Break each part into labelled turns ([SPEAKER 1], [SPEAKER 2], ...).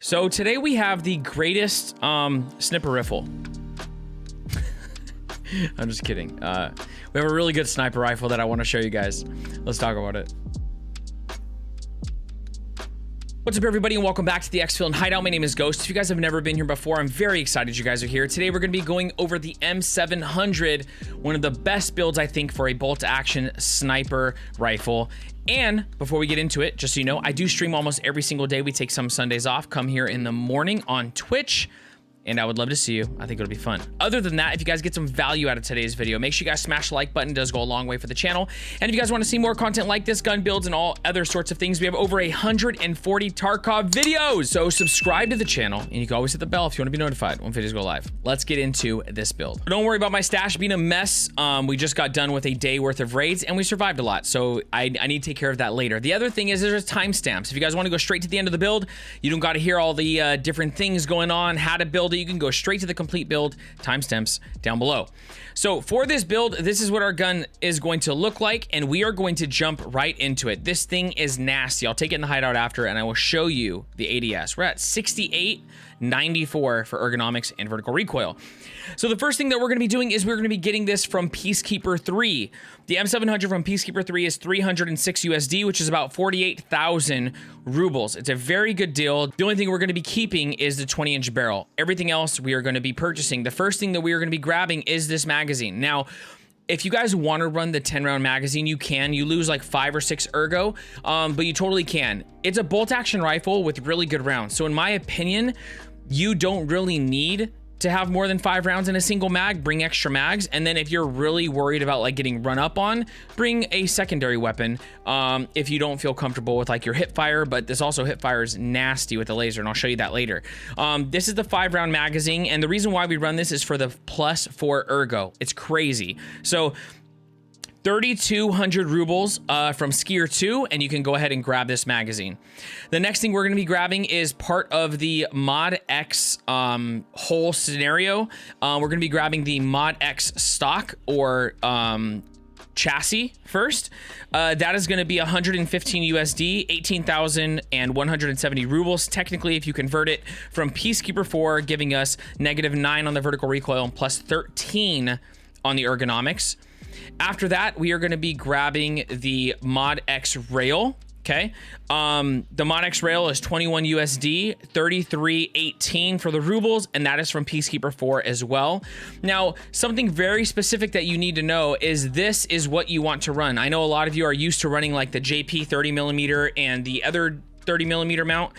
[SPEAKER 1] So today we have the greatest sniper rifle. I'm just kidding. We have a really good sniper rifle that I want to show you guys. Let's talk about it. What's up, everybody, and welcome back to the X-Field Hideout. My name is Ghost. If you guys have never been here before, I'm very excited you guys are here. Today, we're going to be going over the M700, one of the best builds, I think, for a bolt-action sniper rifle. And before we get into it, just so you know, I do stream almost every single day. We take some Sundays off, come here in the morning on Twitch, and I would love to see you. I think it'll be fun. Other than that, if you guys get some value out of today's video, make sure you guys smash the like button. It does go a long way for the channel. And if you guys want to see more content like this, gun builds and all other sorts of things, we have over 140 Tarkov videos. So subscribe to the channel, and you can always hit the bell if you want to be notified when videos go live. Let's get into this build. Don't worry about my stash being a mess. We just got done with a day worth of raids, and we survived a lot. So I need to take care of that later. The other thing is there's timestamps. If you guys want to go straight to the end of the build, you don't got to hear all the different things going on, how to build it. You can go straight to the complete build, timestamps down below. So for this build, this is what our gun is going to look like, and we are going to jump right into it. This thing is nasty. I'll take it in the hideout after, and I will show you the ADS. We're at 6894 for ergonomics and vertical recoil. So the first thing that we're going to be doing is we're going to be getting this from Peacekeeper 3. The M700 from Peacekeeper 3 is 306 USD, which is about 48,000 rubles. It's a very good deal. The only thing we're going to be keeping is the 20-inch barrel. Everything else we are going to be purchasing. The first thing that we are going to be grabbing is this magazine. Now, if you guys want to run the 10-round magazine, you can. You lose like 5 or 6 ergo, but you totally can. It's a bolt-action rifle with really good rounds. So in my opinion, you don't really need to have more than 5 rounds in a single mag. Bring extra mags, and then if you're really worried about like getting run up on, bring a secondary weapon if you don't feel comfortable with like your hip fire. But this also hip fire is nasty with the laser, and I'll show you that later. This is the 5-round magazine, and the reason why we run this is for the +4 ergo. It's crazy. So 3,200 rubles from Skier 2, and you can go ahead and grab this magazine. The next thing we're going to be grabbing is part of the Mod X whole scenario. We're going to be grabbing the Mod X stock or chassis first. That is going to be 115 USD, 18,170 rubles. Technically, if you convert it from Peacekeeper 4, giving us -9 on the vertical recoil and +13 on the ergonomics. After that, we are going to be grabbing the Mod X rail. Okay. The Mod X rail is 21 USD, 33.18 for the rubles, and that is from Peacekeeper 4 as well. Now, something very specific that you need to know is this is what you want to run. I know a lot of you are used to running like the JP 30mm and the other 30mm mount.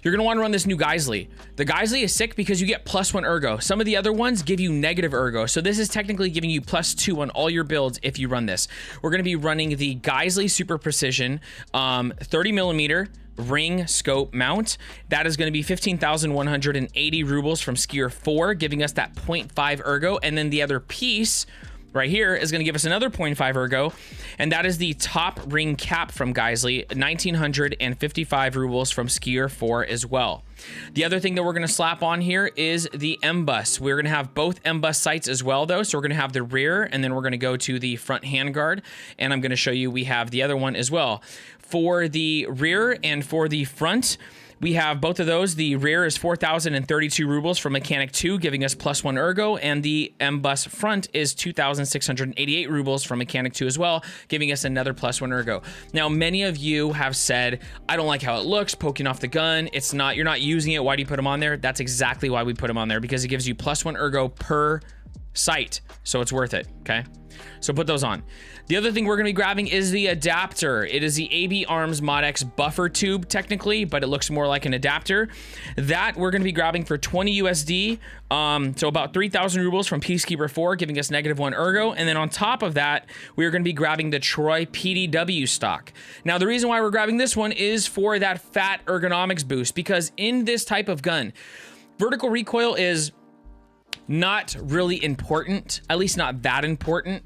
[SPEAKER 1] You're going to want to run this new Geisley. The Geisley is sick because you get +1 ergo. Some of the other ones give you negative ergo. So this is technically giving you +2 on all your builds if you run this. We're going to be running the Geisley Super Precision 30mm ring scope mount. That is going to be 15,180 rubles from Skier 4, giving us that 0.5 ergo. And then the other piece right here is going to give us another 0.5 ergo, and that is the top ring cap from Geisley, 1,955 rubles from Skier 4 as well. The other thing that we're going to slap on here is the M-bus. We're going to have both M-bus sights as well, though. So we're going to have the rear, and then we're going to go to the front handguard, and I'm going to show you we have the other one as well. For the rear and for the front, we have both of those. The rear is 4,032 rubles from Mechanic 2, giving us +1 ergo, and the M-bus front is 2,688 rubles from Mechanic 2 as well, giving us another +1 ergo. Now, many of you have said, I don't like how it looks, poking off the gun. It's not, you're not using it. Why do you put them on there? That's exactly why we put them on there, because it gives you +1 ergo per sight, so it's worth it, okay? So put those on. The other thing we're going to be grabbing is the adapter. It is the AB Arms Mod X buffer tube, technically, but it looks more like an adapter. That we're going to be grabbing for 20 USD, so about 3,000 rubles from Peacekeeper 4, giving us -1 ergo. And then on top of that, we are going to be grabbing the Troy PDW stock. Now, the reason why we're grabbing this one is for that fat ergonomics boost, because in this type of gun, vertical recoil is not really important, at least not that important.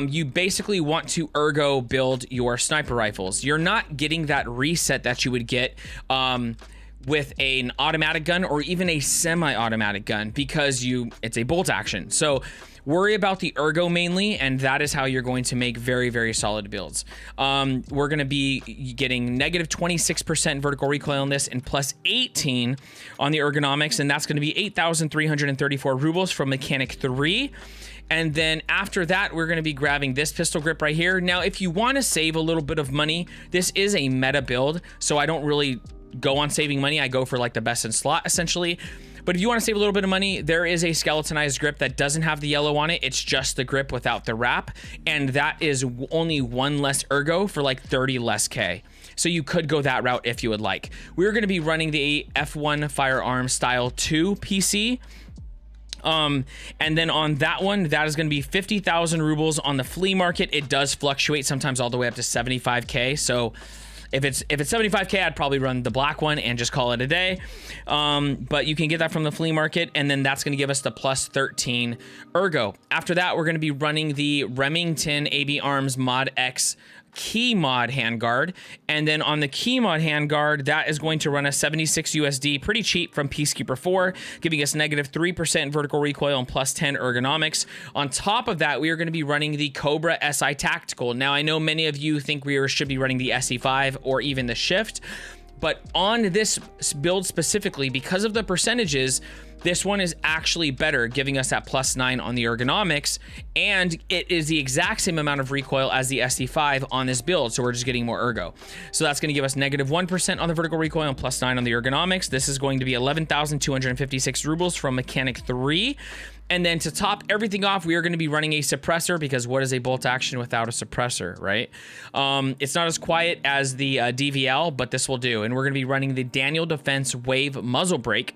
[SPEAKER 1] You basically want to ergo build your sniper rifles. You're not getting that reset that you would get with an automatic gun or even a semi-automatic gun because it's a bolt action. So worry about the ergo mainly, and that is how you're going to make very, very solid builds. We're going to be getting negative 26% vertical recoil on this and plus 18 on the ergonomics, and that's going to be 8,334 rubles from mechanic 3. And then after that, we're going to be grabbing this pistol grip right here. Now, if you want to save a little bit of money, this is a meta build, so I don't really go on saving money. I go for like the best in slot essentially. But if you want to save a little bit of money, there is a skeletonized grip that doesn't have the yellow on it. It's just the grip without the wrap. And that is only 1 less ergo for like 30 less K. So you could go that route if you would like. We're going to be running the F1 Firearm Style 2 PC. And then on that one, that is going to be 50,000 rubles on the flea market. It does fluctuate sometimes all the way up to 75K. So if it's 75K, I'd probably run the black one and just call it a day. But you can get that from the flea market, and then that's going to give us the plus 13 ergo. After that, we're going to be running the Remington AB Arms Mod X key mod handguard, and then on the key mod handguard, that is going to run us 76 USD, pretty cheap, from Peacekeeper 4, giving us negative 3% vertical recoil and plus 10 ergonomics. On top of that, we are going to be running the Cobra SI Tactical. Now, I know many of you think we should be running the SE5 or even the Shift, but on this build specifically, because of the percentages, this one is actually better, giving us that plus 9 on the ergonomics, and it is the exact same amount of recoil as the SE5 on this build, so we're just getting more ergo. So that's going to give us negative 1% on the vertical recoil and plus 9 on the ergonomics. This is going to be 11,256 rubles from mechanic 3. And then to top everything off, we are going to be running a suppressor, because what is a bolt action without a suppressor, right? It's not as quiet as the DVL, but this will do. And we're going to be running the Daniel Defense Wave Muzzle Brake.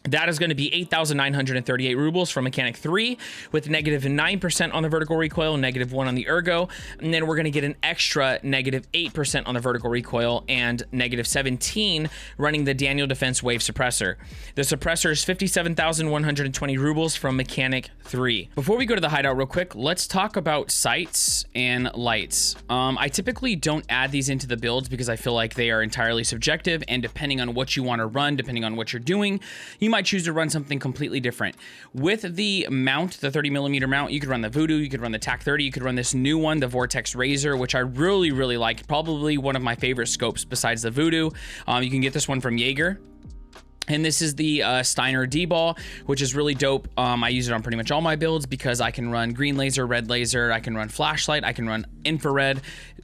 [SPEAKER 1] That is going to be 8,938 rubles from mechanic 3 with negative 9% on the vertical recoil, negative 1 on the ergo. And then we're going to get an extra negative 8% on the vertical recoil and negative 17 running the Daniel Defense Wave Suppressor. The suppressor is 57,120 rubles from mechanic 3. Before we go to the hideout real quick, let's talk about sights and lights. I typically don't add these into the builds because I feel like they are entirely subjective, and depending on what you want to run, depending on what you're doing, you might choose to run something completely different. With the mount, the 30mm mount, you could run the Voodoo, you could run the TAC 30, you could run this new one, the Vortex Razor, which I really, really like. Probably one of my favorite scopes besides the Voodoo. You can get this one from Jaeger. And this is the Steiner D-Ball, which is really dope. I use it on pretty much all my builds because I can run green laser, red laser, I can run flashlight, I can run infrared.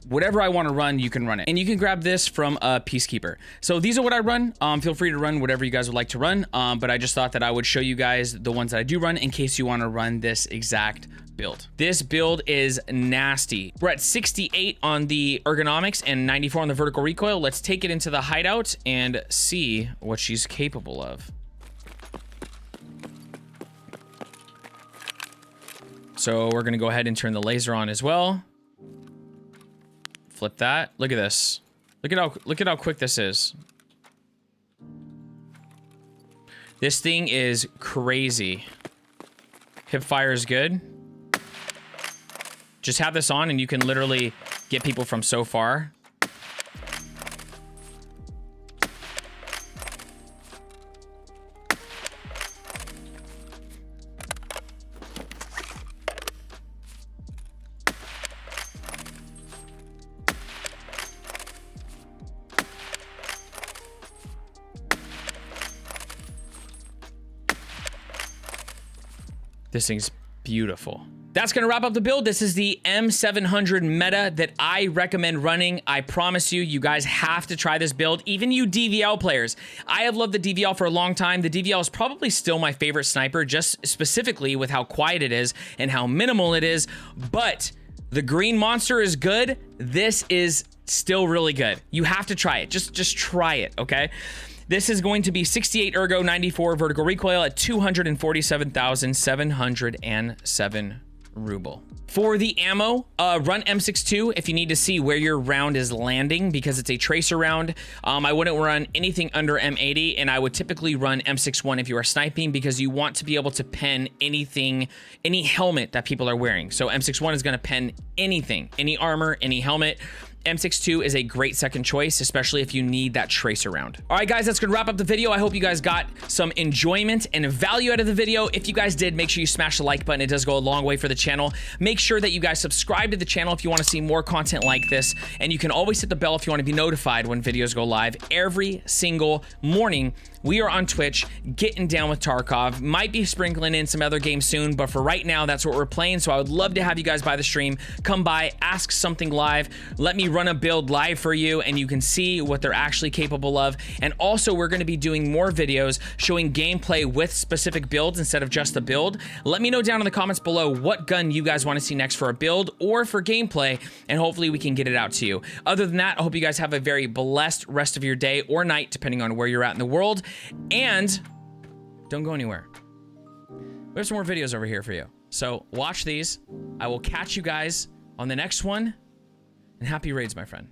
[SPEAKER 1] Whatever I want to run, you can run it. And you can grab this from a Peacekeeper. So these are what I run. Feel free to run whatever you guys would like to run. But I just thought that I would show you guys the ones that I do run in case you want to run this exact build. This build is nasty. We're at 68 on the ergonomics and 94 on the vertical recoil. Let's take it into the hideout and see what she's capable of. So we're gonna go ahead and turn the laser on as well. Flip that. Look at this. Look at how quick this is. This thing is crazy. Hip fire is good. Just have this on and you can literally get people from so far. This thing's beautiful. That's gonna wrap up the build. This is the M700 meta that I recommend running. I promise you, you guys have to try this build. Even you DVL players. I have loved the DVL for a long time. The DVL is probably still my favorite sniper, just specifically with how quiet it is and how minimal it is. But the green monster is good. This is still really good. You have to try it. Just try it, okay? This is going to be 68 ergo, 94 vertical recoil at 247,707 ruble. For the ammo, run M62 if you need to see where your round is landing because it's a tracer round. I wouldn't run anything under M80, and I would typically run M61 if you are sniping because you want to be able to pen anything, any helmet that people are wearing. So M61 is going to pen anything, any armor, any helmet. M62 is a great second choice, especially if you need that tracer round. All right, guys, that's gonna wrap up the video. I hope you guys got some enjoyment and value out of the video. If you guys did, make sure you smash the like button. It does go a long way for the channel. Make sure that you guys subscribe to the channel if you want to see more content like this, and you can always hit the bell if you want to be notified when videos go live every single morning. We are on Twitch, getting down with Tarkov. Might be sprinkling in some other games soon, but for right now, that's what we're playing. So I would love to have you guys by the stream. Come by, ask something live. Let me run a build live for you, and you can see what they're actually capable of. And also, we're going to be doing more videos showing gameplay with specific builds instead of just the build. Let me know down in the comments below what gun you guys want to see next for a build or for gameplay, and hopefully we can get it out to you. Other than that, I hope you guys have a very blessed rest of your day or night, depending on where you're at in the world. And don't go anywhere. We have some more videos over here for you. So watch these. I will catch you guys on the next one. And happy raids, my friend.